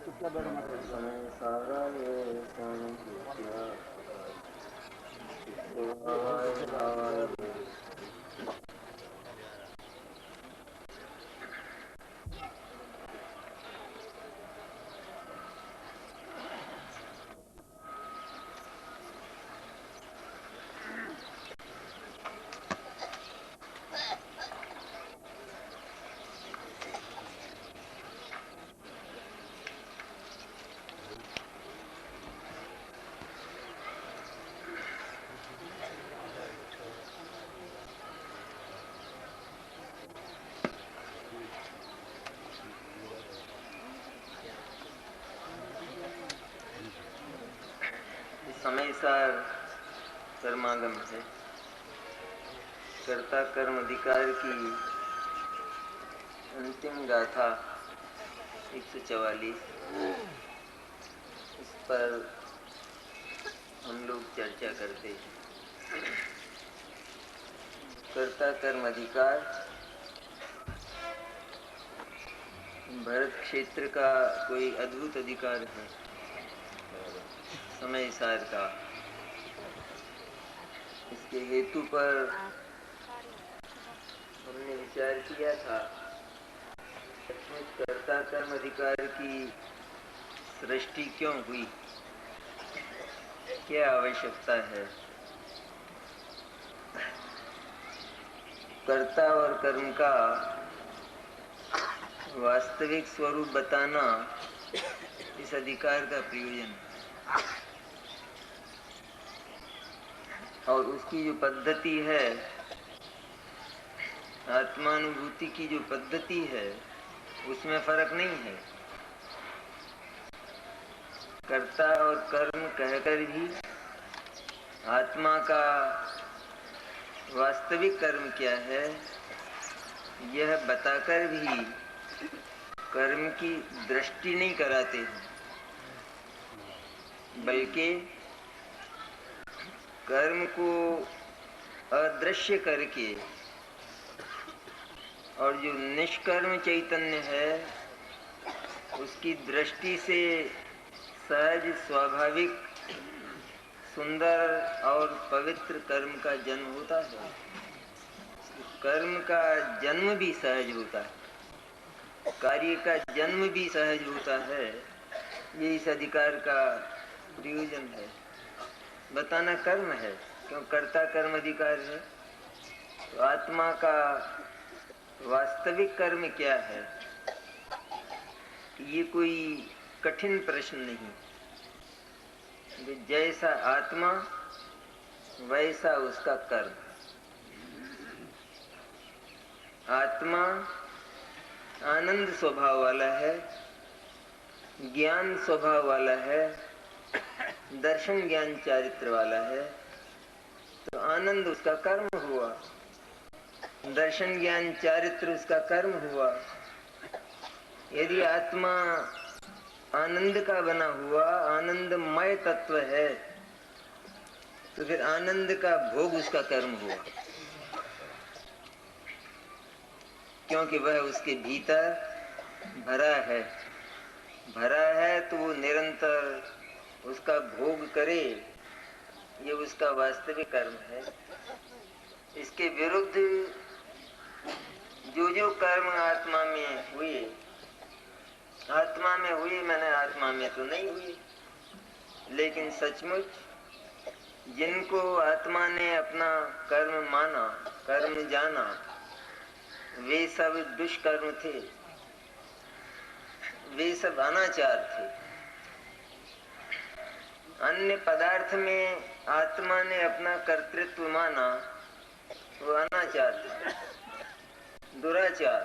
सारा ये समय सार कर्मागम है। कर्ता कर्म अधिकार की अंतिम गाथा 144, इस पर हम लोग चर्चा करते हैं। कर्ता कर्म अधिकार भरत क्षेत्र का कोई अद्भुत अधिकार है, समय सार का। इसके हेतु पर हमने विचार किया था, कर्ता कर्म अधिकार की सृष्टि क्यों हुई, क्या आवश्यकता है। कर्ता और कर्म का वास्तविक स्वरूप बताना इस अधिकार का प्रयोजन है। और उसकी जो पद्धति है, आत्मानुभूति की जो पद्धति है, उसमें फर्क नहीं है। कर्ता और कर्म कहकर भी आत्मा का वास्तविक कर्म क्या है, यह बताकर भी कर्म की दृष्टि नहीं कराते हैं, बल्कि कर्म को अदृश्य करके और जो निष्कर्म चैतन्य है उसकी दृष्टि से सहज स्वाभाविक सुंदर और पवित्र कर्म का जन्म होता है। कर्म का जन्म भी सहज होता है, कार्य का जन्म भी सहज होता है। ये इस अधिकार का प्रयोजन है, बताना कर्म है। क्यों कर्ता कर्म अधिकार है, तो आत्मा का वास्तविक कर्म क्या है, ये कोई कठिन प्रश्न नहीं। जैसा आत्मा वैसा उसका कर्म। आत्मा आनंद स्वभाव वाला है, ज्ञान स्वभाव वाला है, दर्शन ज्ञान चारित्र वाला है, तो आनंद उसका कर्म हुआ, दर्शन ज्ञान चारित्र उसका कर्म हुआ। यदि आत्मा आनंद का बना हुआ आनंदमय तत्व है, तो फिर आनंद का भोग उसका कर्म हुआ, क्योंकि वह उसके भीतर भरा है। भरा है तो वो निरंतर उसका भोग करे, ये उसका वास्तविक कर्म है। इसके विरुद्ध जो कर्म आत्मा में हुए, मैंने आत्मा में तो नहीं हुए, लेकिन सचमुच जिनको आत्मा ने अपना कर्म माना, कर्म जाना, वे सब दुष्कर्म थे, वे सब अनाचार थे। अन्य पदार्थ में आत्मा ने अपना कर्तृत्व माना, वो अनाचार था, दुराचार,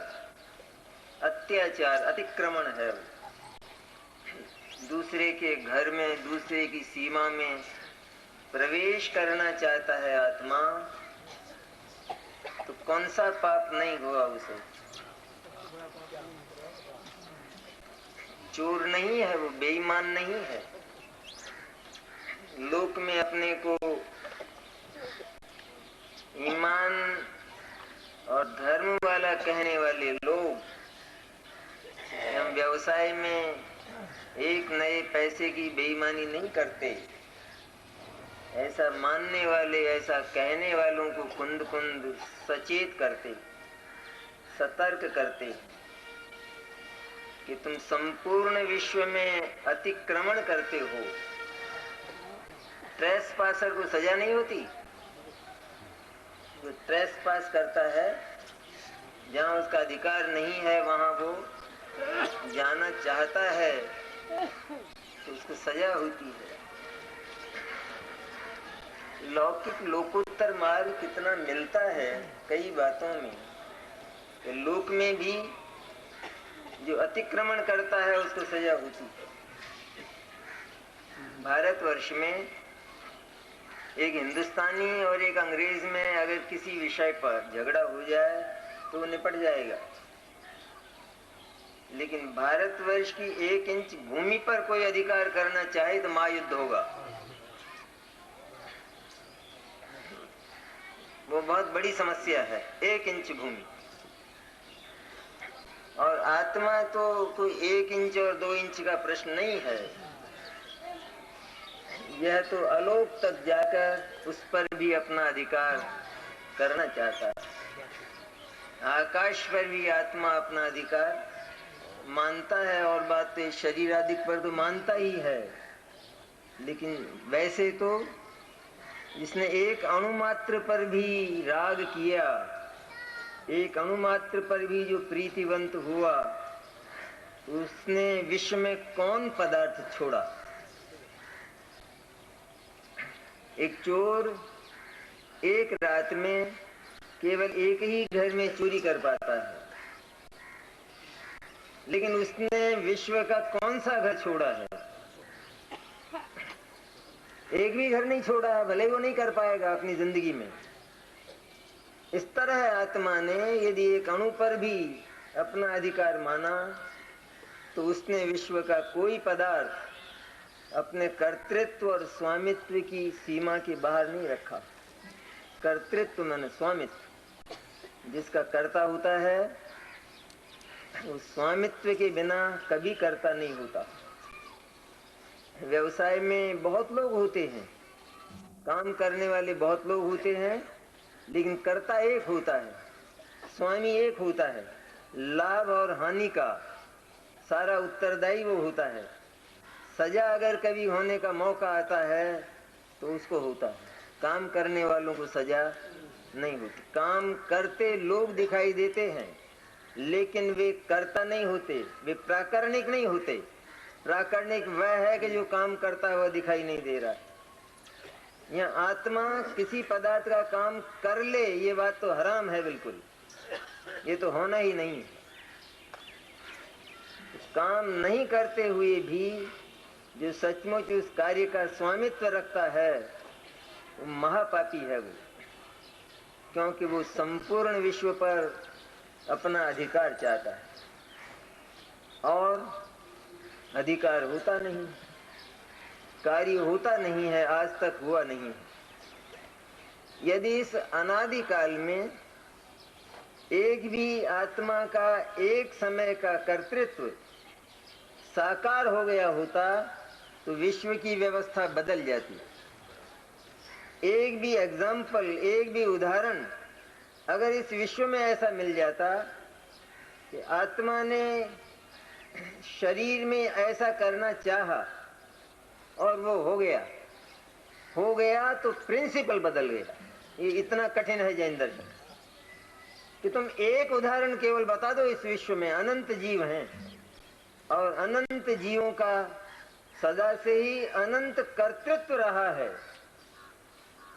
अत्याचार, अतिक्रमण है। दूसरे के घर में, दूसरे की सीमा में प्रवेश करना चाहता है आत्मा, तो कौन सा पाप नहीं हुआ उसे। चोर नहीं है वो, बेईमान नहीं है। लोक में अपने को ईमान और धर्म वाला कहने वाले लोग, हम व्यवसाय में एक नए पैसे की बेईमानी नहीं करते। ऐसा मानने वाले, ऐसा कहने वालों को कुंद कुंद सचेत करते, सतर्क करते कि तुम संपूर्ण विश्व में अतिक्रमण करते हो। ट्रेस पासर को सजा नहीं होती। जो ट्रेस पास करता है, जहाँ उसका अधिकार नहीं है वहां वो जाना चाहता है तो उसको सजा होती है। लौकिक लोकोत्तर मार्ग कितना मिलता है कई बातों में। तो लोक में भी जो अतिक्रमण करता है उसको सजा होती है। भारतवर्ष में एक हिंदुस्तानी और एक अंग्रेज में अगर किसी विषय पर झगड़ा हो जाए तो वो निपट जाएगा, लेकिन भारतवर्ष की 1 इंच भूमि पर कोई अधिकार करना चाहे तो महायुद्ध होगा। वो बहुत बड़ी समस्या है, 1 इंच भूमि। और आत्मा तो कोई 1 इंच और 2 इंच का प्रश्न नहीं है। यह तो आलोक तक जाकर उस पर भी अपना अधिकार करना चाहता है। आकाश पर भी आत्मा अपना अधिकार मानता है, और बातें शरीर आदि पर तो मानता ही है, लेकिन वैसे तो जिसने एक अणुमात्र पर भी राग किया, एक अणुमात्र पर भी जो प्रीतिवंत हुआ, उसने विश्व में कौन पदार्थ छोड़ा। एक चोर एक रात में केवल एक ही घर में चोरी कर पाता है, लेकिन उसने विश्व का कौन सा घर छोड़ा है? एक भी घर नहीं छोड़ा है, भले वो नहीं कर पाएगा अपनी जिंदगी में। इस तरह आत्मा ने यदि एक अणु पर भी अपना अधिकार माना तो उसने विश्व का कोई पदार्थ अपने कर्तृत्व और स्वामित्व की सीमा के बाहर नहीं रखा। कर्तृत्व माने स्वामित्व, जिसका कर्ता होता है वो स्वामित्व के बिना कभी कर्ता नहीं होता। व्यवसाय में बहुत लोग होते हैं, काम करने वाले बहुत लोग होते हैं, लेकिन कर्ता एक होता है, स्वामी एक होता है। लाभ और हानि का सारा उत्तरदायी वो होता है। सजा अगर कभी होने का मौका आता है तो उसको होता है, काम करने वालों को सजा नहीं होती। काम करते लोग दिखाई देते हैं, लेकिन वे कर्ता नहीं होते, वे प्राकरणिक नहीं होते। प्राकरणिक वह है कि जो काम करता हुआ दिखाई नहीं दे रहा। यहाँ आत्मा किसी पदार्थ का काम कर ले, ये बात तो हराम है बिल्कुल, ये तो होना ही नहीं है। काम नहीं करते हुए भी जो सचमुच उस कार्य का स्वामित्व रखता है वो महापापी है वो, क्योंकि वो संपूर्ण विश्व पर अपना अधिकार चाहता है और अधिकार होता नहीं, कार्य होता नहीं है, आज तक हुआ नहीं। यदि इस अनादि काल में एक भी आत्मा का एक समय का कर्तृत्व साकार हो गया होता तो विश्व की व्यवस्था बदल जाती। एक भी एग्जाम्पल, एक भी उदाहरण अगर इस विश्व में ऐसा मिल जाता कि आत्मा ने शरीर में ऐसा करना चाहा और वो हो गया तो प्रिंसिपल बदल गया। ये इतना कठिन है जैन दर्शन कि तुम एक उदाहरण केवल बता दो। इस विश्व में अनंत जीव हैं और अनंत जीवों का सदा से ही अनंत कर्तृत्व रहा है,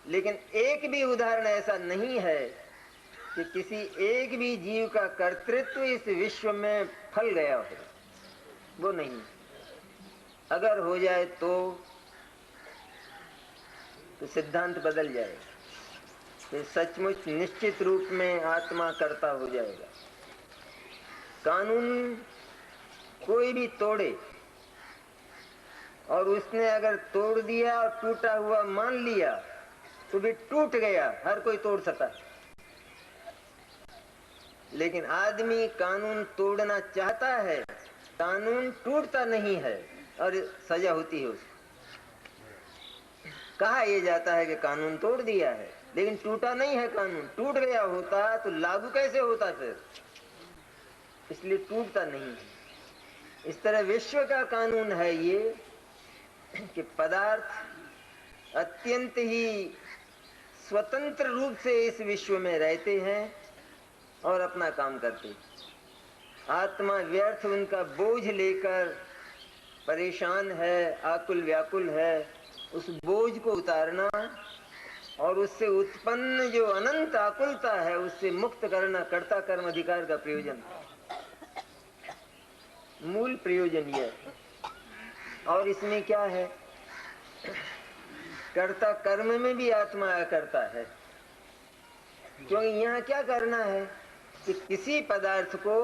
लेकिन एक भी उदाहरण ऐसा नहीं है कि किसी एक भी जीव का कर्तृत्व इस विश्व में फल गया हो। वो नहीं। अगर हो जाए तो सिद्धांत बदल जाएगा, तो सचमुच निश्चित रूप में आत्मा कर्ता हो जाएगा। कानून कोई भी तोड़े और उसने अगर तोड़ दिया और टूटा हुआ मान लिया तो भी टूट गया, हर कोई तोड़ सकता। लेकिन आदमी कानून तोड़ना चाहता है, कानून टूटता नहीं है। और सजा होती है उसको। कहा यह जाता है कि कानून तोड़ दिया है, लेकिन टूटा नहीं है कानून। टूट गया होता तो लागू कैसे होता फिर, इसलिए टूटता नहीं है। इस तरह विश्व का कानून है ये कि पदार्थ अत्यंत ही स्वतंत्र रूप से इस विश्व में रहते हैं और अपना काम करते हैं। आत्मा व्यर्थ उनका बोझ लेकर परेशान है, आकुल व्याकुल है। उस बोझ को उतारना और उससे उत्पन्न जो अनंत आकुलता है उससे मुक्त करना कर्ता कर्म अधिकार का प्रयोजन, मूल प्रयोजन यह है। और इसमें क्या है, कर्ता कर्म में भी आत्मा अकर्ता है। क्योंकि यहाँ क्या करना है कि किसी पदार्थ को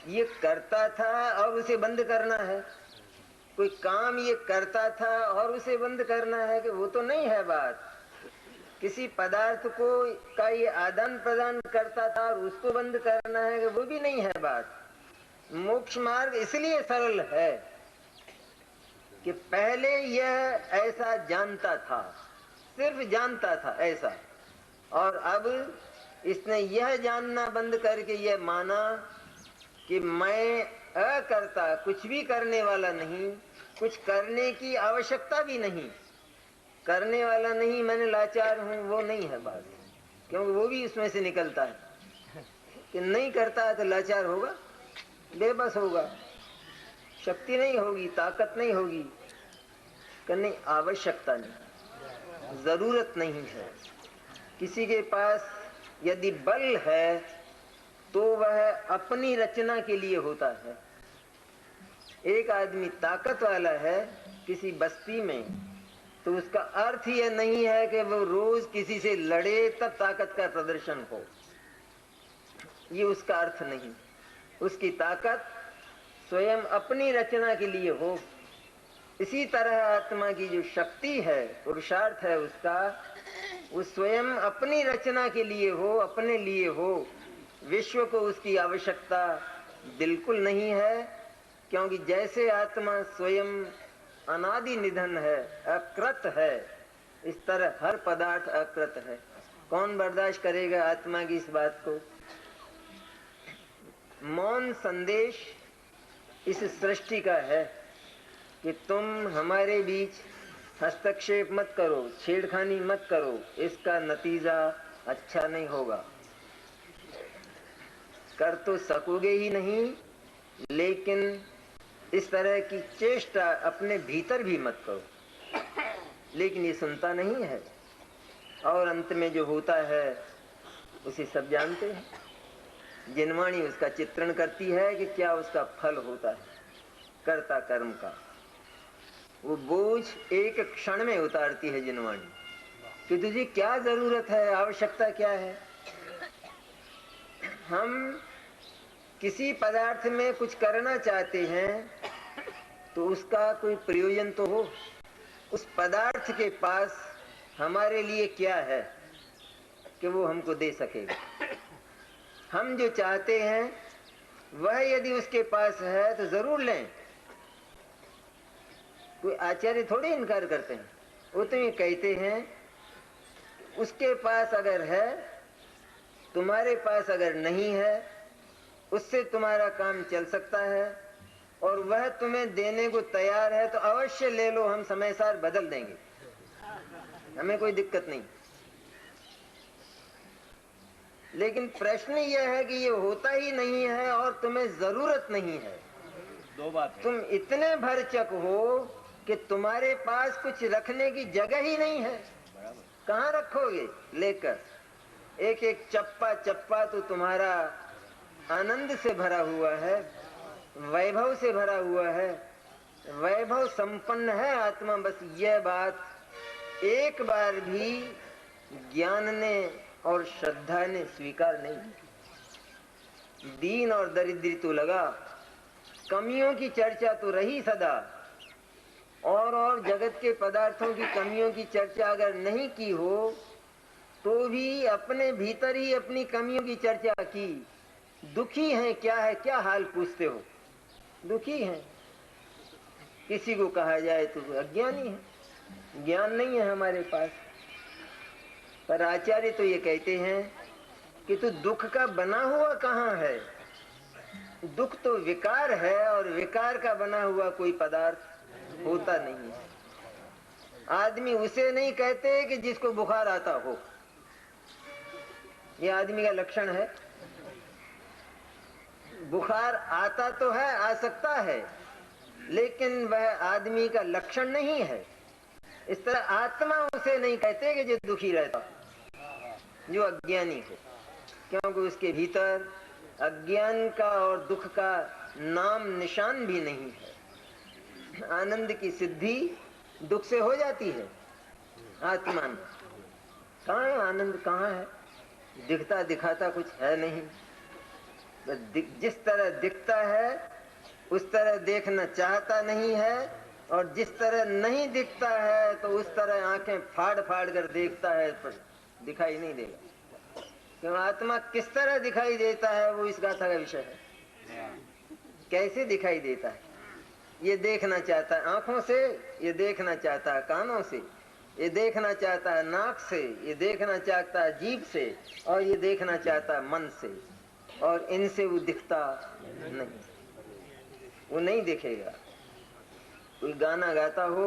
ये करता था और उसे बंद करना है, कोई काम ये करता था और उसे बंद करना है, कि वो तो नहीं है बात। किसी पदार्थ को का ये आदान प्रदान करता था और उसको बंद करना है, कि वो भी नहीं है बात। मोक्ष मार्ग इसलिए सरल है कि पहले यह ऐसा जानता था, सिर्फ जानता था ऐसा, और अब इसने यह जानना बंद करके यह माना कि मैं अकर्ता, कुछ भी करने वाला नहीं, कुछ करने की आवश्यकता भी नहीं, करने वाला नहीं, मैंने लाचार हूं, वो नहीं है बात। क्योंकि वो भी उसमें से निकलता है कि नहीं करता है तो लाचार होगा, बेबस होगा, शक्ति नहीं होगी, ताकत नहीं होगी, करने आवश्यकता नहीं, जरूरत नहीं है। किसी के पास यदि बल है तो वह अपनी रचना के लिए होता है। एक आदमी ताकत वाला है किसी बस्ती में, तो उसका अर्थ यह नहीं है कि वो रोज किसी से लड़े तब ताकत का प्रदर्शन हो, ये उसका अर्थ नहीं। उसकी ताकत स्वयं अपनी रचना के लिए हो। इसी तरह आत्मा की जो शक्ति है, पुरुषार्थ है उसका, वो स्वयं अपनी रचना के लिए हो, अपने लिए हो। विश्व को उसकी आवश्यकता बिल्कुल नहीं है, क्योंकि जैसे आत्मा स्वयं अनादि निधन है, अकृत है, इस तरह हर पदार्थ अकृत है। कौन बर्दाश्त करेगा आत्मा की इस बात को? मौन संदेश इस सृष्टि का है कि तुम हमारे बीच हस्तक्षेप मत करो, छेड़खानी मत करो, इसका नतीजा अच्छा नहीं होगा। कर तो सकोगे ही नहीं, लेकिन इस तरह की चेष्टा अपने भीतर भी मत करो। लेकिन ये सुनता नहीं है, और अंत में जो होता है उसे सब जानते हैं। जिनवाणी उसका चित्रण करती है कि क्या उसका फल होता है कर्ता कर्म का। वो बोझ एक क्षण में उतारती है जिनवाणी कि तुझे क्या जरूरत है, आवश्यकता क्या है। हम किसी पदार्थ में कुछ करना चाहते हैं तो उसका कोई प्रयोजन तो हो। उस पदार्थ के पास हमारे लिए क्या है कि वो हमको दे सकेगा। हम जो चाहते हैं वह यदि उसके पास है तो जरूर लें। कोई आचार्य थोड़े इनकार करते हैं, वो तो ये कहते हैं उसके पास अगर है, तुम्हारे पास अगर नहीं है, उससे तुम्हारा काम चल सकता है और वह तुम्हें देने को तैयार है तो अवश्य ले लो, हम समय सार बदल देंगे, हमें कोई दिक्कत नहीं। लेकिन प्रश्न यह है कि ये होता ही नहीं है और तुम्हें जरूरत नहीं है। दो बात है। तुम इतने भरचक हो कि तुम्हारे पास कुछ रखने की जगह ही नहीं है। कहाँ रखोगे लेकर? एक एक चप्पा चप्पा तो तुम्हारा आनंद से भरा हुआ है, वैभव से भरा हुआ है, वैभव संपन्न है आत्मा। बस यह बात एक बार भी ज्ञान ने और श्रद्धा ने स्वीकार नहीं। दीन और दरिद्री तो लगा, कमियों की चर्चा तो रही सदा, और जगत के पदार्थों की कमियों की चर्चा अगर नहीं की हो तो भी अपने भीतर ही अपनी कमियों की चर्चा की। दुखी हैं क्या है, क्या हाल पूछते हो? दुखी हैं। किसी को कहा जाए तो अज्ञानी है, ज्ञान नहीं है हमारे पास। पर आचार्य तो ये कहते हैं कि तू दुख का बना हुआ कहाँ है? दुख तो विकार है, और विकार का बना हुआ कोई पदार्थ होता नहीं है। आदमी उसे नहीं कहते कि जिसको बुखार आता हो, ये आदमी का लक्षण है। बुखार आता तो है, आ सकता है, लेकिन वह आदमी का लक्षण नहीं है। इस तरह आत्मा उसे नहीं कहते कि जो दुखी रहता, जो अज्ञानी हो, क्योंकि उसके भीतर अज्ञान का और दुख का नाम निशान भी नहीं है। आनंद की सिद्धि दुख से हो जाती है आत्मा में। कहाँ है आनंद, कहाँ है? दिखता दिखाता कुछ है नहीं। जिस तरह दिखता है उस तरह देखना चाहता नहीं है, और जिस तरह नहीं दिखता है तो उस तरह आंखें फाड़ फाड़ कर देखता है, पर दिखाई नहीं देगा। क्यों? आत्मा किस तरह दिखाई देता है वो इस गाथा का विषय है। कैसे दिखाई देता है? ये देखना चाहता है आंखों से, ये देखना चाहता है कानों से, ये देखना चाहता है नाक से, ये देखना चाहता है जीभ से, और ये देखना चाहता है मन से, और इनसे वो दिखता नहीं, वो नहीं दिखेगा। कोई गाना गाता हो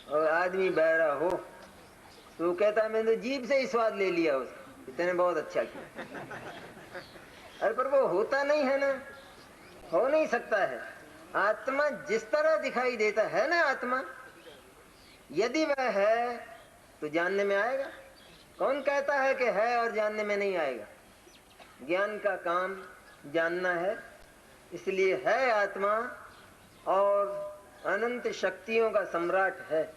और आदमी बहरा हो तो वो कहता है मैंने तो जीभ से ही स्वाद ले लिया, उसका इतने बहुत अच्छा किया। अरे पर वो होता नहीं है ना, हो नहीं सकता है। आत्मा जिस तरह दिखाई देता है ना, आत्मा यदि वह है तो जानने में आएगा। कौन कहता है कि है और जानने में नहीं आएगा? ज्ञान का काम जानना है, इसलिए है आत्मा और अनंत शक्तियों का सम्राट है।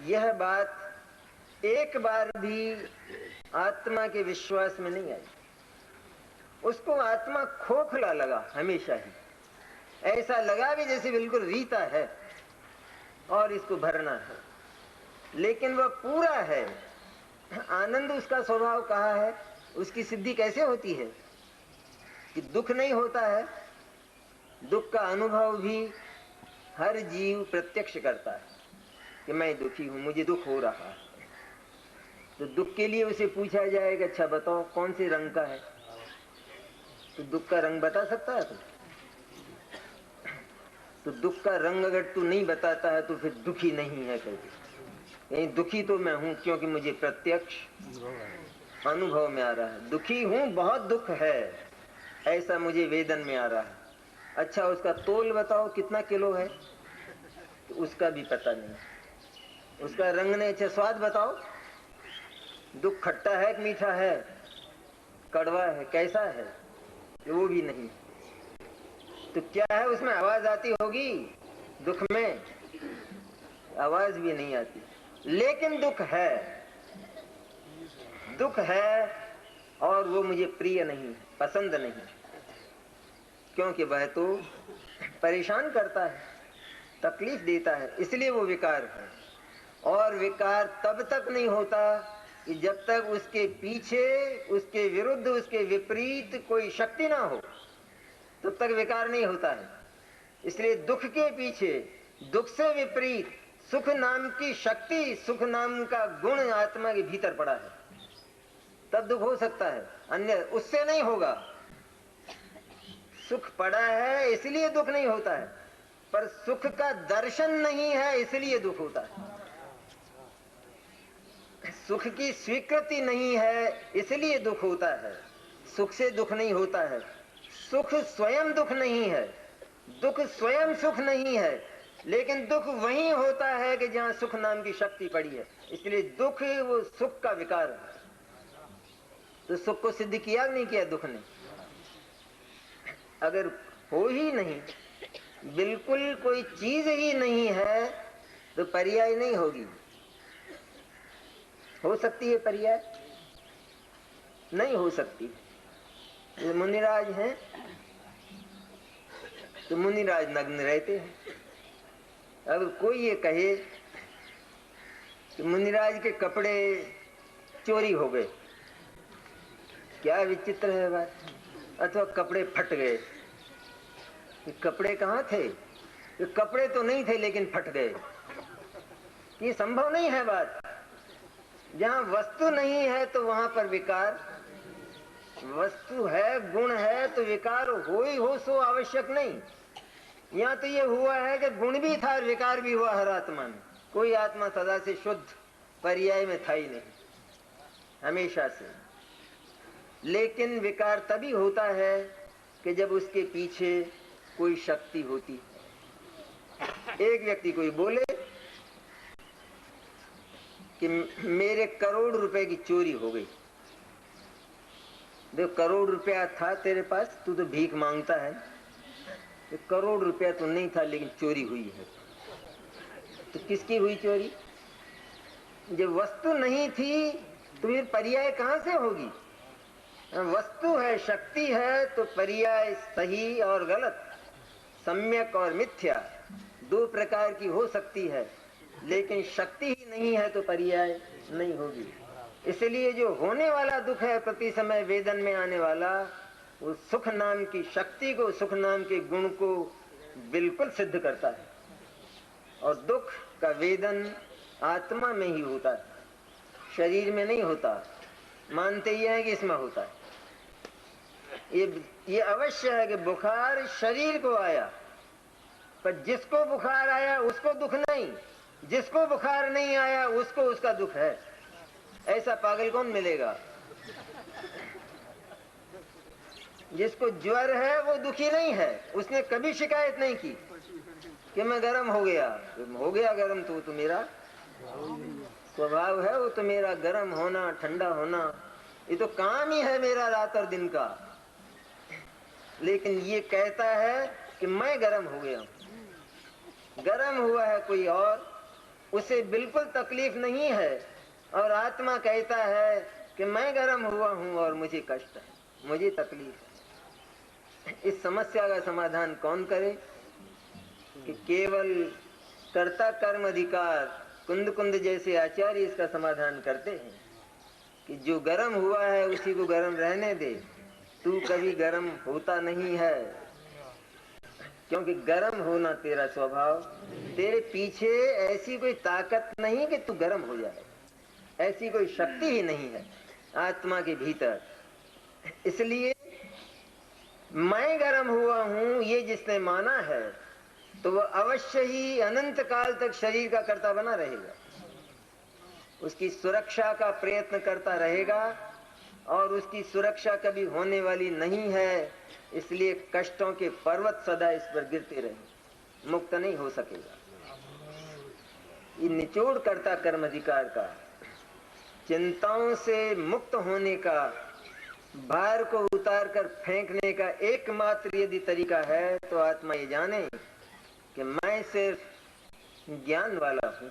यह बात एक बार भी आत्मा के विश्वास में नहीं आई। उसको आत्मा खोखला लगा हमेशा ही, ऐसा लगा भी जैसे बिल्कुल रीता है और इसको भरना है, लेकिन वह पूरा है। आनंद उसका स्वभाव कहाँ है? उसकी सिद्धि कैसे होती है कि दुख नहीं होता है। दुख का अनुभव भी हर जीव प्रत्यक्ष करता है कि मैं दुखी हूं, मुझे दुख हो रहा है। तो दुख के लिए उसे पूछा जाएगा अच्छा बताओ कौन से रंग का है, तो दुख का रंग बता सकता है तू? तो दुख का रंग अगर तू नहीं बताता है तो फिर दुखी नहीं है कहते। यही दुखी तो मैं हूं, क्योंकि मुझे प्रत्यक्ष अनुभव में आ रहा है। दुखी हूं, बहुत दुख है, ऐसा मुझे वेदन में आ रहा है। अच्छा उसका तोल बताओ कितना किलो है, तो उसका भी पता नहीं। उसका रंग ने अच्छा स्वाद बताओ, दुख खट्टा है कि मीठा है, कड़वा है, कैसा है, वो भी नहीं। तो क्या है उसमें? आवाज आती होगी दुख में? आवाज भी नहीं आती, लेकिन दुख है। दुख है और वो मुझे प्रिय नहीं, पसंद नहीं, क्योंकि वह तो परेशान करता है, तकलीफ देता है, इसलिए वो विकार है। और विकार तब तक नहीं होता कि जब तक उसके पीछे, उसके विरुद्ध, उसके विपरीत कोई शक्ति ना हो, तब तक विकार नहीं होता है। इसलिए दुख के पीछे, दुख से विपरीत सुख नाम की शक्ति, सुख नाम का गुण आत्मा के भीतर पड़ा है, तब दुख हो सकता है, अन्य उससे नहीं होगा। सुख पड़ा है इसलिए दुख नहीं होता है, पर सुख का दर्शन नहीं है इसलिए दुख होता है। सुख की स्वीकृति नहीं है इसलिए दुख होता है। सुख से दुख नहीं होता है, सुख स्वयं दुख नहीं है, दुख स्वयं सुख नहीं है, लेकिन दुख वहीं होता है कि जहां सुख नाम की शक्ति पड़ी है, इसलिए दुख वो सुख का विकार है। तो सुख को सिद्ध किया नहीं किया दुख ने? अगर हो ही नहीं, बिल्कुल कोई चीज ही नहीं है, तो पर्याय नहीं होगी। हो सकती है पर्याय? नहीं हो सकती। मुनिराज हैं तो मुनिराज नग्न रहते हैं। अब कोई ये कहे कि मुनिराज के कपड़े चोरी हो गए, क्या विचित्र है बात। अथवा कपड़े फट गए, कपड़े कहाँ थे? कि कपड़े तो नहीं थे लेकिन फट गए। ये संभव नहीं है बात। जहां वस्तु नहीं है तो वहां पर विकार, वस्तु है, गुण है तो विकार हो ही हो, सो आवश्यक नहीं। यहाँ तो ये हुआ है कि गुण भी था और विकार भी हुआ हर आत्मा में। कोई आत्मा सदा से शुद्ध पर्याय में था ही नहीं, हमेशा से। लेकिन विकार तभी होता है कि जब उसके पीछे कोई शक्ति होती है। एक व्यक्ति कोई बोले कि मेरे करोड़ रुपए की चोरी हो गई। देखो, करोड़ रुपया था तेरे पास, तू तो भीख मांगता है। तो करोड़ रुपया तो नहीं था लेकिन चोरी हुई है। तो किसकी हुई चोरी? जब वस्तु नहीं थी तो फिर पर्याय कहां से होगी? वस्तु है, शक्ति है, तो पर्याय सही और गलत, सम्यक और मिथ्या, दो प्रकार की हो सकती है। लेकिन शक्ति ही नहीं है तो पर्याय नहीं होगी। इसलिए जो होने वाला दुख है प्रति समय वेदन में आने वाला, वो सुख नाम की शक्ति को, सुख नाम के गुण को बिल्कुल सिद्ध करता है। और दुख का वेदन आत्मा में ही होता है, शरीर में नहीं होता। मानते ही है कि इसमें होता है। ये अवश्य है कि बुखार शरीर को आया, पर जिसको बुखार आया उसको दुख नहीं, जिसको बुखार नहीं आया उसको उसका दुख है। ऐसा पागल कौन मिलेगा? जिसको ज्वर है वो दुखी नहीं है, उसने कभी शिकायत नहीं की कि मैं गर्म हो गया। हो गया गर्म तो मेरा स्वभाव है, वो तो मेरा गर्म होना, ठंडा होना, ये तो काम ही है मेरा रात और दिन का। लेकिन ये कहता है कि मैं गर्म हो गया। गर्म हुआ है कोई और, उसे बिल्कुल तकलीफ नहीं है, और आत्मा कहता है कि मैं गर्म हुआ हूं और मुझे कष्ट है, मुझे तकलीफ है। इस समस्या का समाधान कौन करे? कि केवल कर्ता कर्म अधिकार कुंद कुंद जैसे आचार्य इसका समाधान करते हैं कि जो गर्म हुआ है उसी को गर्म रहने दे, तू कभी गर्म होता नहीं है, क्योंकि गर्म होना तेरा स्वभाव। तेरे पीछे ऐसी कोई ताकत नहीं कि तू गर्म हो जाए, ऐसी कोई शक्ति ही नहीं है आत्मा के भीतर। इसलिए मैं गर्म हुआ हूं ये जिसने माना है तो वह अवश्य ही अनंत काल तक शरीर का कर्ता बना रहेगा, उसकी सुरक्षा का प्रयत्न करता रहेगा, और उसकी सुरक्षा कभी होने वाली नहीं है। इसलिए कष्टों के पर्वत सदा इस पर गिरते रहे, मुक्त नहीं हो सकेगा। ये निचोड़ करता कर्म अधिकार का, चिंताओं से मुक्त होने का, भार को उतार कर फेंकने का एकमात्र यदि तरीका है तो आत्मा ये जाने कि मैं सिर्फ ज्ञान वाला हूं,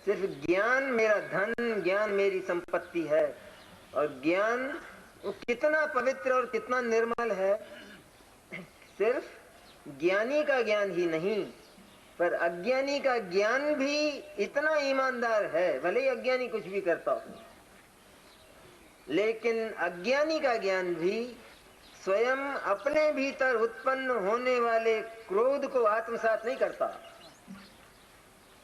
सिर्फ ज्ञान मेरा धन, ज्ञान मेरी संपत्ति है। और ज्ञान वो कितना पवित्र और कितना निर्मल है। सिर्फ ज्ञानी का ज्ञान ही नहीं, पर अज्ञानी का ज्ञान भी इतना ईमानदार है। भले ही अज्ञानी कुछ भी करता हो, लेकिन अज्ञानी का ज्ञान भी स्वयं अपने भीतर उत्पन्न होने वाले क्रोध को आत्मसात नहीं करता।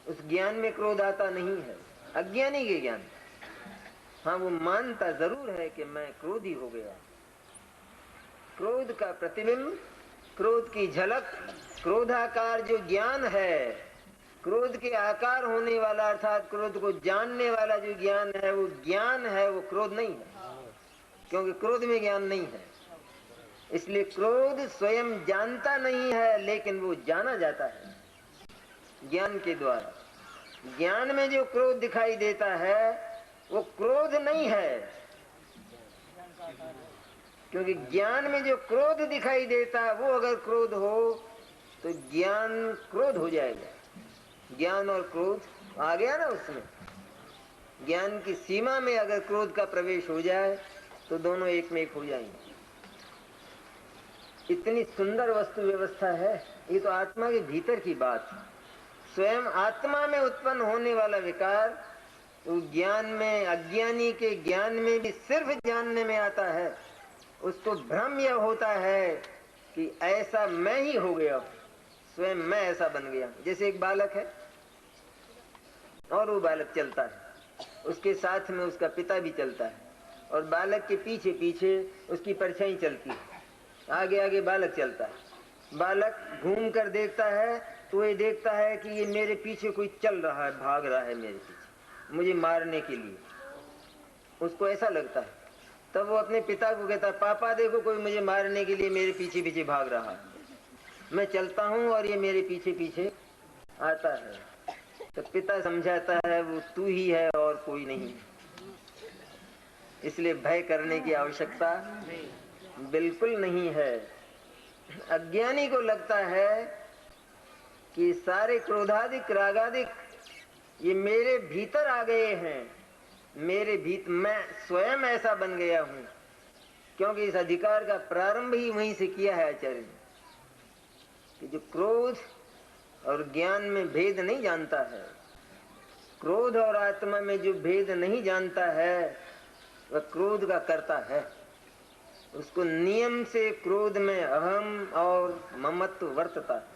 उस ज्ञान में क्रोध आता नहीं है अज्ञानी के ज्ञान। हाँ, वो मानता जरूर है कि मैं क्रोधी हो गया। क्रोध का प्रतिबिंब, क्रोध की झलक, क्रोधाकार जो ज्ञान है, क्रोध के आकार होने वाला अर्थात क्रोध को जानने वाला जो ज्ञान है, वो ज्ञान है, वो क्रोध नहीं है, क्योंकि क्रोध में ज्ञान नहीं है। इसलिए क्रोध स्वयं जानता नहीं है, लेकिन वो जाना जाता है ज्ञान के द्वारा। ज्ञान में जो क्रोध दिखाई देता है वो क्रोध नहीं है, क्योंकि ज्ञान में जो क्रोध दिखाई देता है वो अगर क्रोध हो तो ज्ञान क्रोध हो जाएगा। ज्ञान और क्रोध आ गया ना उसमें। ज्ञान की सीमा में अगर क्रोध का प्रवेश हो जाए तो दोनों एक में एक हो जाएंगे। इतनी सुंदर वस्तु व्यवस्था है। ये तो आत्मा के भीतर की बात। स्वयं आत्मा में उत्पन्न होने वाला विकार तो ज्ञान में, अज्ञानी के ज्ञान में भी सिर्फ जानने में आता है। उसको भ्रम यह होता है कि ऐसा मैं ही हो गया, स्वयं मैं ऐसा बन गया। जैसे एक बालक है और वो बालक चलता है, उसके साथ में उसका पिता भी चलता है और बालक के पीछे पीछे उसकी परछाई चलती है, आगे आगे बालक चलता है। बालक घूम कर देखता है तो ये देखता है कि ये मेरे पीछे कोई चल रहा है, भाग रहा है मेरे पीछे मुझे मारने के लिए, उसको ऐसा लगता है। तब वो अपने पिता को कहता है, पापा देखो कोई मुझे मारने के लिए मेरे पीछे पीछे भाग रहा है, मैं चलता हूँ और ये मेरे पीछे पीछे आता है। तो पिता समझाता है वो तू ही है और कोई नहीं, इसलिए भय करने की आवश्यकता बिल्कुल नहीं है। अज्ञानी को लगता है कि सारे क्रोधादिक रागादिक ये मेरे भीतर आ गए हैं, मेरे भीतर मैं स्वयं ऐसा बन गया हूं, क्योंकि इस अधिकार का प्रारंभ ही वहीं से किया है आचार्य ने कि जो क्रोध और ज्ञान में भेद नहीं जानता है, क्रोध और आत्मा में जो भेद नहीं जानता है वह क्रोध का करता है। उसको नियम से क्रोध में अहम और ममत्व वर्तता है।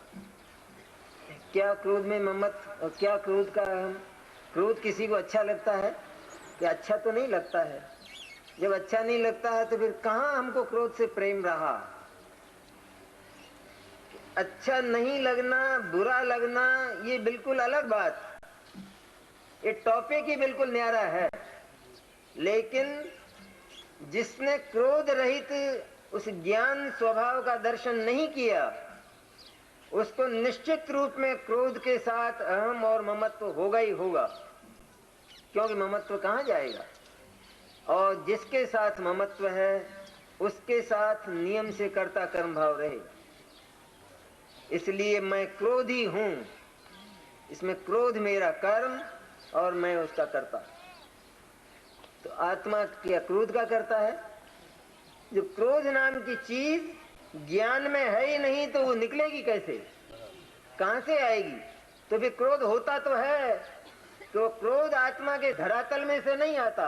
क्या क्रोध में ममत्व और क्या क्रोध का अहम? क्रोध किसी को अच्छा लगता है कि अच्छा तो नहीं लगता है। जब अच्छा नहीं लगता है तो फिर कहां हमको क्रोध से प्रेम रहा? अच्छा नहीं लगना, बुरा लगना, ये बिल्कुल अलग बात, ये टॉपिक ही बिल्कुल न्यारा है। लेकिन जिसने क्रोध रहित उस ज्ञान स्वभाव का दर्शन नहीं किया, उसको निश्चित रूप में क्रोध के साथ अहम और ममत्व होगा ही होगा, क्योंकि ममत्व कहां जाएगा। और जिसके साथ ममत्व है उसके साथ नियम से कर्ता कर्म भाव रहे। इसलिए मैं क्रोधी हूं, इसमें क्रोध मेरा कर्म और मैं उसका कर्ता। तो आत्मा क्या क्रोध का करता है? जो क्रोध नाम की चीज ज्ञान में है ही नहीं तो वो निकलेगी कैसे, कहां से आएगी? तो फिर क्रोध होता तो है, तो क्रोध आत्मा के धरातल में से नहीं आता,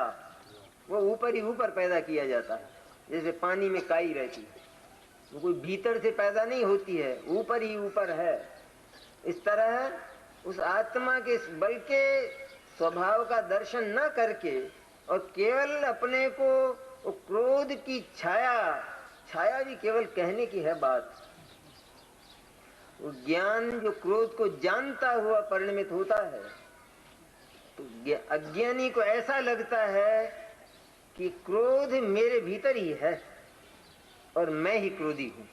वो ऊपर ही ऊपर पैदा किया जाता है। जैसे पानी में काई रहती है, वो कोई भीतर से पैदा नहीं होती है, ऊपर ही ऊपर है। इस तरह उस आत्मा के बल के स्वभाव का दर्शन न करके और केवल अपने को क्रोध की छाया भी केवल कहने की है बात। वो ज्ञान जो क्रोध को जानता हुआ परिणमित होता है, तो अज्ञानी को ऐसा लगता है कि क्रोध मेरे भीतर ही है और मैं ही क्रोधी हूं,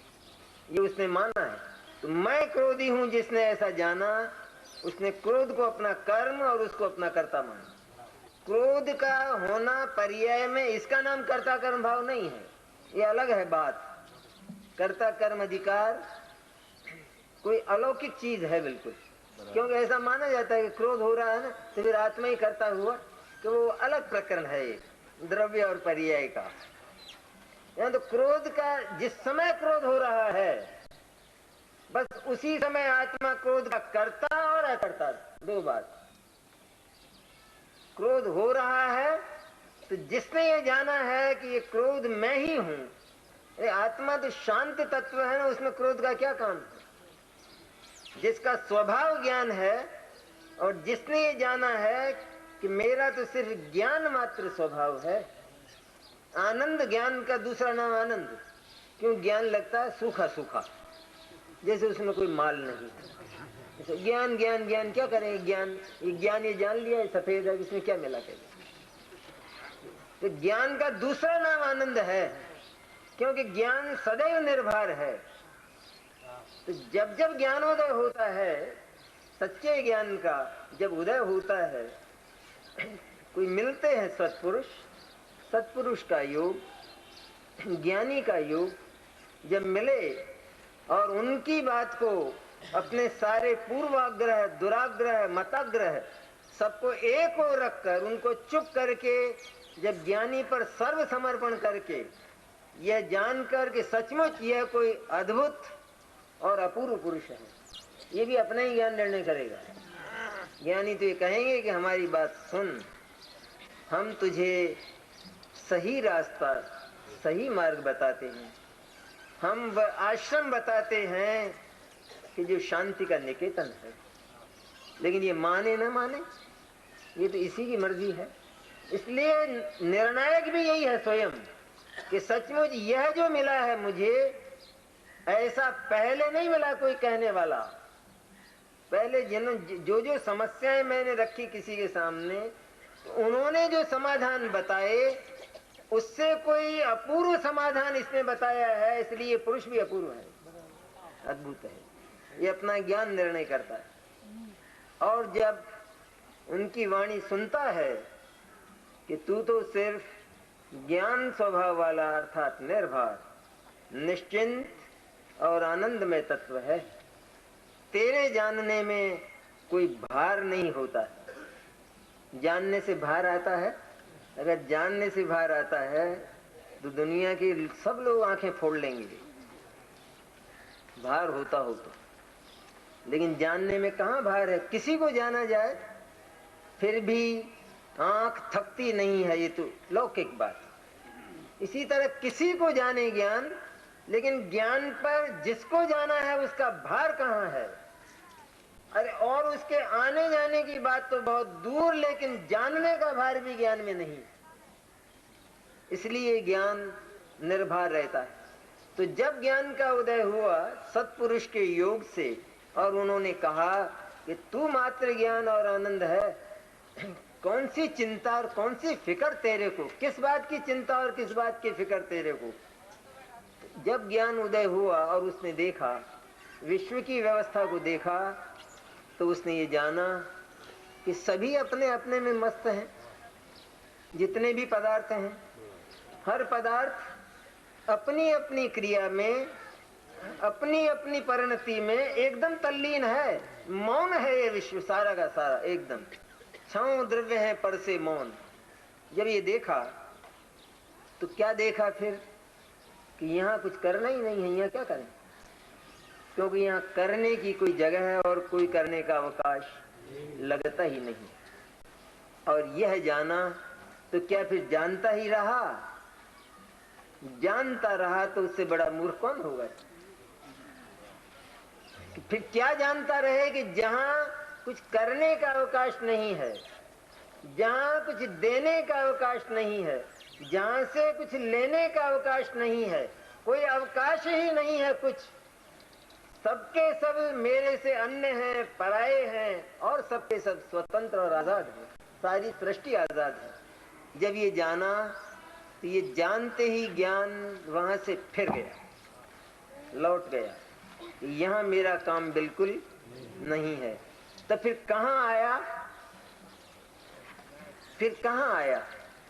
ये उसने माना है। तो मैं क्रोधी हूं जिसने ऐसा जाना, उसने क्रोध को अपना कर्म और उसको अपना कर्ता माना। क्रोध का होना पर्याय में, इसका नाम कर्ता कर्म भाव नहीं है, ये अलग है बात। कर्ता कर्म अधिकार कोई अलौकिक चीज है बिल्कुल, क्योंकि ऐसा माना जाता है कि क्रोध हो रहा है ना तो फिर आत्मा ही करता हुआ, तो वो अलग प्रकरण है ये द्रव्य और पर्याय का। यहाँ तो क्रोध का जिस समय क्रोध हो रहा है बस उसी समय आत्मा क्रोध का कर्ता और अकर्ता, दो बात। क्रोध हो रहा है तो जिसने ये जाना है कि ये क्रोध मैं ही हूं, ये आत्मा तो शांत तत्व है ना, उसमें क्रोध का क्या काम? जिसका स्वभाव ज्ञान है और जिसने ये जाना है कि मेरा तो सिर्फ ज्ञान मात्र स्वभाव है। आनंद, ज्ञान का दूसरा नाम आनंद। क्यों ज्ञान लगता है सूखा सूखा, जैसे उसमें कोई माल नहीं। ज्ञान ज्ञान ज्ञान क्या करेंगे? ज्ञान ये जान लिया सफेद है, इसमें क्या मिला के? तो ज्ञान का दूसरा नाम आनंद है, क्योंकि ज्ञान सदैव निर्भर है। तो जब जब ज्ञानोदय होता है, सच्चे ज्ञान का जब उदय होता है, कोई मिलते हैं सत्पुरुष, सत्पुरुष का योग, ज्ञानी का योग जब मिले और उनकी बात को अपने सारे पूर्वाग्रह, दुराग्रह, मताग्रह सबको एक ओर रखकर उनको चुप करके जब ज्ञानी पर सर्व समर्पण करके यह जानकर कि सचमुच यह कोई अद्भुत और अपूर्व पुरुष है, ये भी अपना ही ज्ञान निर्णय करेगा। ज्ञानी तो ये कहेंगे कि हमारी बात सुन, हम तुझे सही रास्ता, सही मार्ग बताते हैं, हम आश्रम बताते हैं कि जो शांति का निकेतन है। लेकिन ये माने न माने, ये तो इसी की मर्जी है। इसलिए निर्णायक भी यही है स्वयं कि सचमुच यह जो मिला है मुझे, ऐसा पहले नहीं मिला कोई कहने वाला। पहले जो जो समस्याएं मैंने रखी किसी के सामने, तो उन्होंने जो समाधान बताए उससे कोई अपूर्व समाधान इसने बताया है, इसलिए पुरुष भी अपूर्व है, अद्भुत है। ये अपना ज्ञान निर्णय करता है। और जब उनकी वाणी सुनता है कि तू तो सिर्फ ज्ञान स्वभाव वाला अर्थात निर्भर, निश्चिंत और आनंद में तत्व है, तेरे जानने में कोई भार नहीं होता है। जानने से भार आता है? अगर जानने से भार आता है तो दुनिया के सब लोग आंखें फोड़ लेंगे, भार होता हो तो। लेकिन जानने में कहाँ भार है? किसी को जाना जाए फिर भी आंख थकती नहीं है, ये तो लौकिक बात। इसी तरह किसी को जाने ज्ञान, लेकिन ज्ञान पर जिसको जाना है उसका भार कहाँ है? अरे और उसके आने जाने की बात तो बहुत दूर, लेकिन जानने का भार भी ज्ञान में नहीं। इसलिए ज्ञान निर्भर रहता है। तो जब ज्ञान का उदय हुआ सत्पुरुष के योग से, और उन्होंने कहा कि तू मात्र ज्ञान और आनंद है, कौन सी चिंता और कौन सी फिक्र तेरे को, किस बात की चिंता और किस बात की फिक्र तेरे को। जब ज्ञान उदय हुआ और उसने देखा, विश्व की व्यवस्था को देखा, तो उसने ये जाना कि सभी अपने अपने में मस्त हैं। जितने भी पदार्थ हैं, हर पदार्थ अपनी अपनी क्रिया में, अपनी अपनी परिणति में एकदम तल्लीन है। मौन है ये विश्व सारा का सारा, एकदम छांव द्रव्य है पर से मौन। जब ये देखा तो क्या देखा फिर कि यहाँ कुछ करना ही नहीं है, यहाँ क्या करें, क्योंकि यहाँ करने की कोई जगह है और कोई करने का अवकाश लगता ही नहीं। और यह जाना तो क्या फिर जानता ही रहा? जानता रहा तो उससे बड़ा मूर्ख कौन होगा? फिर क्या जानता रहे कि जहां कुछ करने का अवकाश नहीं है, जहां कुछ देने का अवकाश नहीं है, जहां से कुछ लेने का अवकाश नहीं है, कोई अवकाश ही नहीं है कुछ। सबके सब मेरे से अन्य हैं, पराये हैं, और सबके सब स्वतंत्र और आजाद हैं। सारी सृष्टि आजाद है। जब ये जाना तो ये जानते ही ज्ञान वहां से फिर गया, लौट गया, यहाँ मेरा काम बिल्कुल नहीं है। तो फिर कहाँ आया? फिर कहाँ आया?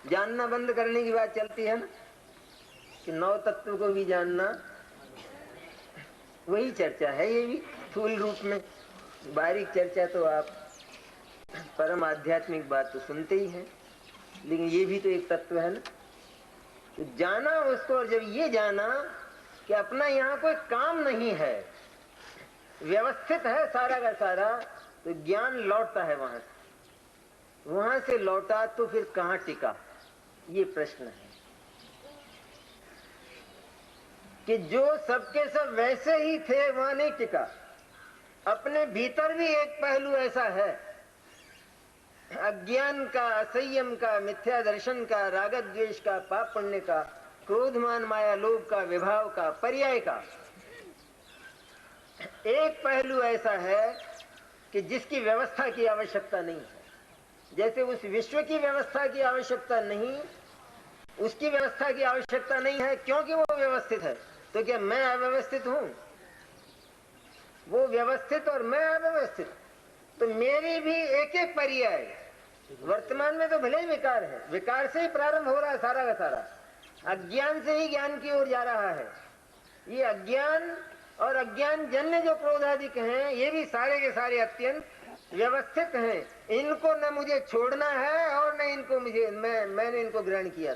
जानना बंद करने की बात चलती है ना, कि नौ तत्व को भी जानना, वही चर्चा है ये भी स्थूल रूप में। बारीक चर्चा तो आप परम आध्यात्मिक बात तो सुनते ही हैं, लेकिन ये भी तो एक तत्व है ना। तो जाना उसको, और जब ये जाना कि अपना यहाँ कोई काम नहीं है, व्यवस्थित है सारा का सारा, तो ज्ञान लौटता है वहां से। वहां से लौटा तो फिर कहाँ टिका, ये प्रश्न है। कि जो सबके सब वैसे ही थे वहां नहीं टिका। अपने भीतर भी एक पहलू ऐसा है, अज्ञान का, असंयम का, मिथ्या दर्शन का, राग द्वेष का, पाप पुण्य का, क्रोध मान माया लोभ का, विभाव का, पर्याय का। एक पहलू ऐसा है कि जिसकी व्यवस्था की आवश्यकता नहीं है। जैसे उस विश्व की व्यवस्था की आवश्यकता नहीं, उसकी व्यवस्था की आवश्यकता नहीं है क्योंकि वो व्यवस्थित है। तो क्या मैं अव्यवस्थित हूं? वो व्यवस्थित और मैं अव्यवस्थित। तो मेरी भी एक एक पर्याय, वर्तमान में तो भले ही विकार है, विकार से ही प्रारंभ हो रहा है सारा का सारा, अज्ञान से ही ज्ञान की ओर जा रहा है। ये अज्ञान और अज्ञान जन्य जो क्रोधादिक हैं, ये भी सारे के सारे अत्यंत व्यवस्थित हैं। इनको न मुझे छोड़ना है और न इनको मुझे, मैंने इनको ग्रहण किया।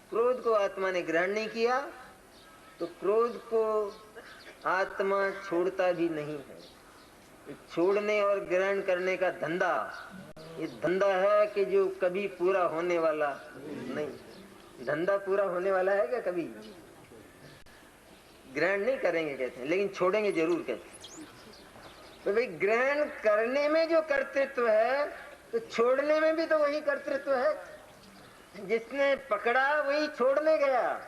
क्रोध को आत्मा ने ग्रहण नहीं किया, तो क्रोध को आत्मा छोड़ता भी नहीं है। छोड़ने और ग्रहण करने का धंधा, ये धंधा है कि जो कभी पूरा होने वाला नहीं। धंधा पूरा होने वाला है क्या कभी? ग्रहण नहीं करेंगे कहते हैं, लेकिन छोड़ेंगे जरूर कहते हैं। तो भाई ग्रहण करने में जो कर्तृत्व है तो छोड़ने में भी तो वही कर्तृत्व है। जिसने पकड़ा वही छोड़ने गया।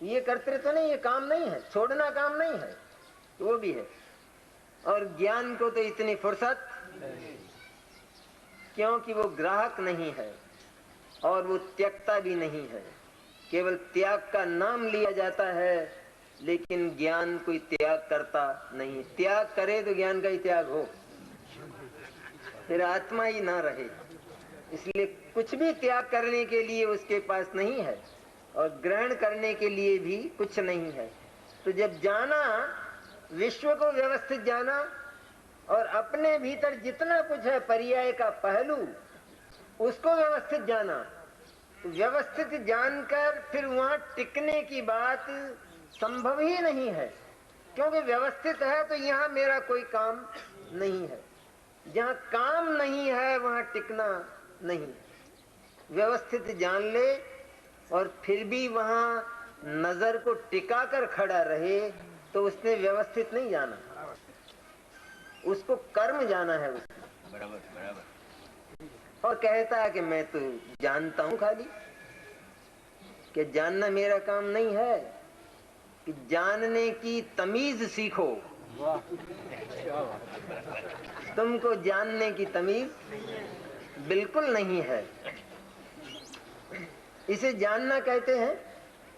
ये कर्तृत्व नहीं, ये काम नहीं है, छोड़ना काम नहीं है, वो भी है। और ज्ञान को तो इतनी फुर्सत, क्योंकि वो ग्राहक नहीं है और वो त्यागता भी नहीं है। केवल त्याग का नाम लिया जाता है, लेकिन ज्ञान कोई त्याग करता नहीं। त्याग करे तो ज्ञान का ही त्याग हो, फिर आत्मा ही ना रहे। इसलिए कुछ भी त्याग करने के लिए उसके पास नहीं है और ग्रहण करने के लिए भी कुछ नहीं है। तो जब जाना, विश्व को व्यवस्थित जाना और अपने भीतर जितना कुछ है पर्याय का पहलू, उसको व्यवस्थित जाना, तो व्यवस्थित जानकर फिर वहां टिकने की बात संभव ही नहीं है। क्योंकि व्यवस्थित है तो यहाँ मेरा कोई काम नहीं है। जहाँ काम नहीं है वहां टिकना नहीं। व्यवस्थित जान ले और फिर भी वहां नजर को टिका कर खड़ा रहे तो उसने व्यवस्थित नहीं जाना, उसको कर्म जाना है उसको। बराबर। और कहता है कि मैं तो जानता हूं खाली, कि जानना मेरा काम नहीं है, कि जानने की तमीज सीखो। तुमको जानने की तमीज बिल्कुल नहीं है। इसे जानना कहते हैं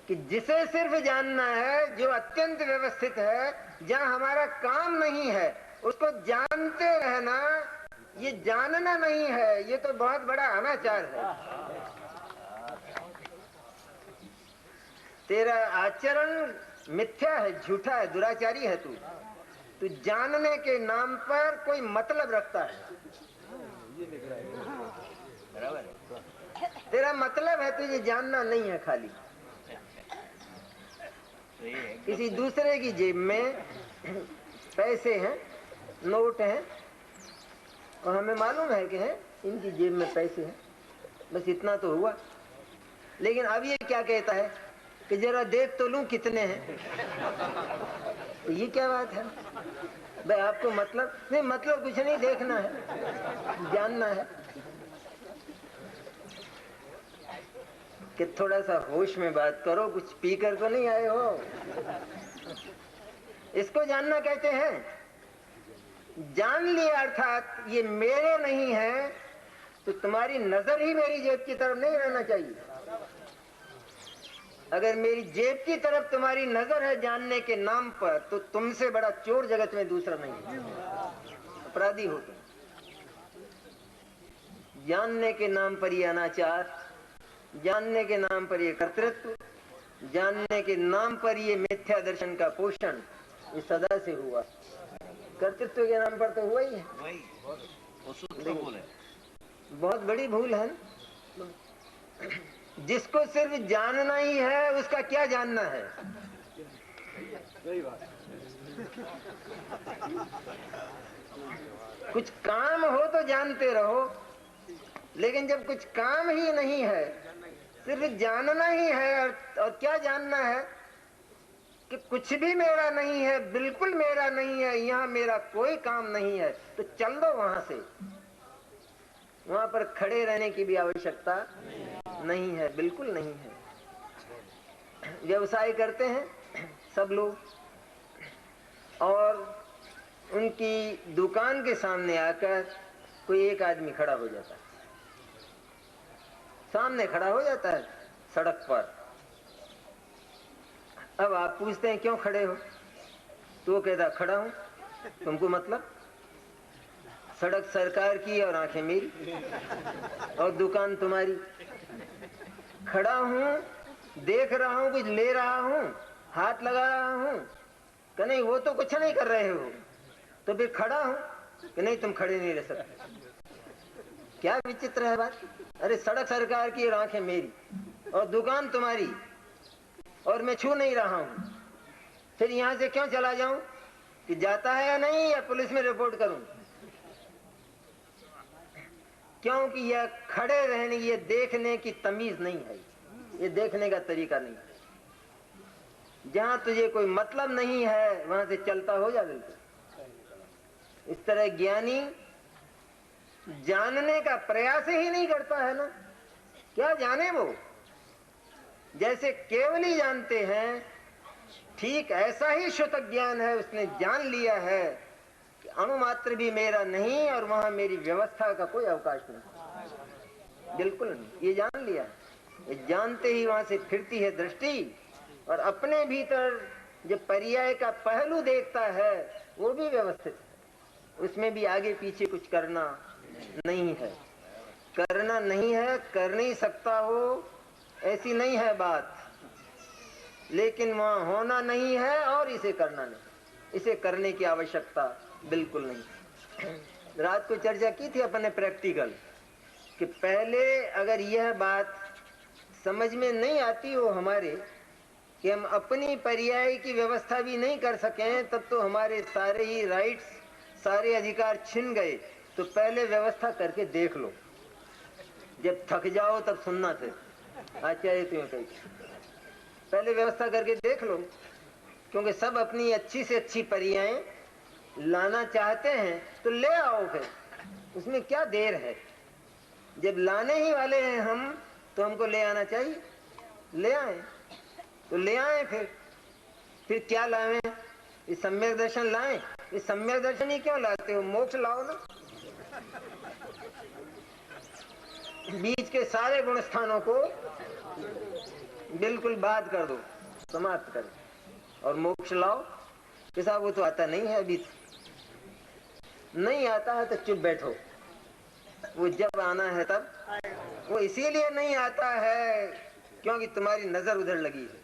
कि जिसे सिर्फ जानना है, जो अत्यंत व्यवस्थित है, जहाँ हमारा काम नहीं है, उसको जानते रहना, ये जानना नहीं है। ये तो बहुत बड़ा अनाचार है। तेरा आचरण मिथ्या है, झूठा है, दुराचारी है। तू जानने के नाम पर कोई मतलब रखता है। तेरा मतलब है तुझे जानना नहीं है, खाली किसी दूसरे की जेब में पैसे हैं, नोट हैं, और हमें मालूम है कि है इनकी जेब में पैसे हैं, बस इतना तो हुआ। लेकिन अब ये क्या कहता है कि जरा देख तो लूं कितने हैं। तो ये क्या बात है भाई? आपको मतलब नहीं, मतलब कुछ नहीं, देखना है, जानना है। कि थोड़ा सा होश में बात करो, कुछ पी कर तो नहीं आए हो। इसको जानना कहते हैं। जान लिया अर्थात ये मेरे नहीं है, तो तुम्हारी नजर ही मेरी जेब की तरफ नहीं रहना चाहिए। अगर मेरी जेब की तरफ तुम्हारी नजर है जानने के नाम पर, तो तुमसे बड़ा चोर जगत में दूसरा नहीं है। अपराधी हो तुम। जानने के नाम पर ये अनाचार, जानने के नाम पर ये कर्तृत्व, जानने के नाम पर ये मिथ्या दर्शन का पोषण, ये सदा से हुआ। कर्तृत्व के नाम पर तो हुआ ही है। बहुत बड़ी भूल है। जिसको सिर्फ जानना ही है, उसका क्या जानना है? कुछ काम हो तो जानते रहो, लेकिन जब कुछ काम ही नहीं है, सिर्फ जानना ही है। और क्या जानना है? कि कुछ भी मेरा नहीं है, बिल्कुल मेरा नहीं है, यहाँ मेरा कोई काम नहीं है। तो चल दो वहां से। वहां पर खड़े रहने की भी आवश्यकता नहीं है, बिल्कुल नहीं है। व्यवसाय करते हैं सब लोग, और उनकी दुकान के सामने आकर कोई एक आदमी खड़ा हो जाता है, सामने खड़ा हो जाता है सड़क पर। अब आप पूछते हैं क्यों खड़े हो? तो वो कहता खड़ा हूं, तुमको मतलब? सड़क सरकार की और आंखें मेरी, और दुकान तुम्हारी। खड़ा हूं, देख रहा हूं, कुछ ले रहा हूं, हाथ लगा रहा हूं कि नहीं, वो तो कुछ नहीं कर रहे हो, तो फिर खड़ा हूं कि नहीं, तुम खड़े नहीं रह सकते। क्या विचित्र है बात। अरे सड़क सरकार की और आंखें मेरी, और दुकान तुम्हारी, और मैं छू नहीं रहा हूं, फिर यहां से क्यों चला जाऊं? कि जाता है या नहीं, या पुलिस में रिपोर्ट करूं? क्योंकि यह खड़े रहने, ये देखने की तमीज नहीं है, ये देखने का तरीका नहीं है। जहां तुझे कोई मतलब नहीं है वहां से चलता हो जा बिल्कुल। इस तरह ज्ञानी जानने का प्रयास ही नहीं करता है ना, क्या जाने वो। जैसे केवल ही जानते हैं, ठीक ऐसा ही शुद्ध ज्ञान है, उसने जान लिया है कि अणु मात्र भी मेरा नहीं और वहां मेरी व्यवस्था का कोई अवकाश नहीं, बिल्कुल नहीं। ये जान लिया, ये जानते ही वहां से फिरती है दृष्टि और अपने भीतर जो पर्याय का पहलू देखता है वो भी व्यवस्थित है, उसमें भी आगे पीछे कुछ करना नहीं है। करना नहीं है, कर नहीं सकता हो ऐसी नहीं है बात, लेकिन वहां होना नहीं है और इसे करना नहीं, इसे करने की आवश्यकता बिल्कुल नहीं। रात को चर्चा की थी अपने प्रैक्टिकल कि पहले अगर यह बात समझ में नहीं आती हो हमारे कि हम अपनी पर्याय की व्यवस्था भी नहीं कर सकें, तब तो हमारे सारे ही राइट्स, सारे अधिकार छिन गए। तो पहले व्यवस्था करके देख लो, जब थक जाओ तब सुनना थे। आचार्य तुम्हें कही पहले व्यवस्था करके देख लो, क्योंकि सब अपनी अच्छी से अच्छी पर्यायें लाना चाहते हैं तो ले आओ, फिर उसमें क्या देर है। जब लाने ही वाले हैं हम तो हमको ले आना चाहिए, ले आए तो ले आए। फिर क्या लाए? ये सम्यक दर्शन लाए। ये सम्यक दर्शन ही क्यों लाते हो? मोक्ष लाओ ना। बीच के सारे गुण स्थानों को बिल्कुल बात कर दो, समाप्त कर दो और मोक्ष लाओ। कि साहब वो तो आता नहीं है, अभी नहीं आता है तो चुप बैठो, वो जब आना है तब। वो इसीलिए नहीं आता है क्योंकि तुम्हारी नजर उधर लगी है,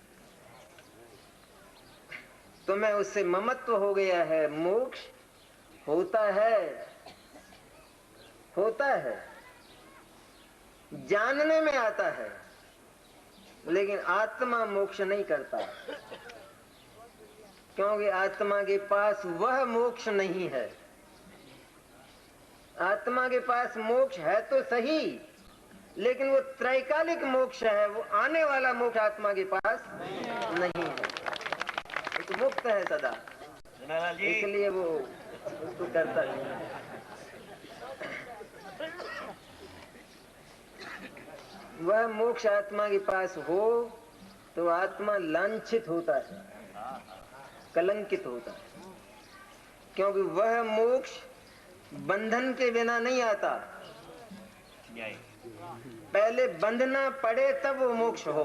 तुम्हें उससे ममत्व हो गया है। मोक्ष होता है जानने में आता है, लेकिन आत्मा मोक्ष नहीं करता, क्योंकि आत्मा के पास वह मोक्ष नहीं है। आत्मा के पास मोक्ष है तो सही, लेकिन वो त्रैकालिक मोक्ष है, वो आने वाला मोक्ष आत्मा के पास नहीं है। एक मुक्त है सदा, इसलिए वो उसको करता नहीं। वह मोक्ष आत्मा के पास हो तो आत्मा लांछित होता है, कलंकित होता है, क्योंकि वह मोक्ष बंधन के बिना नहीं आता। पहले बंधना पड़े तब वो मोक्ष हो।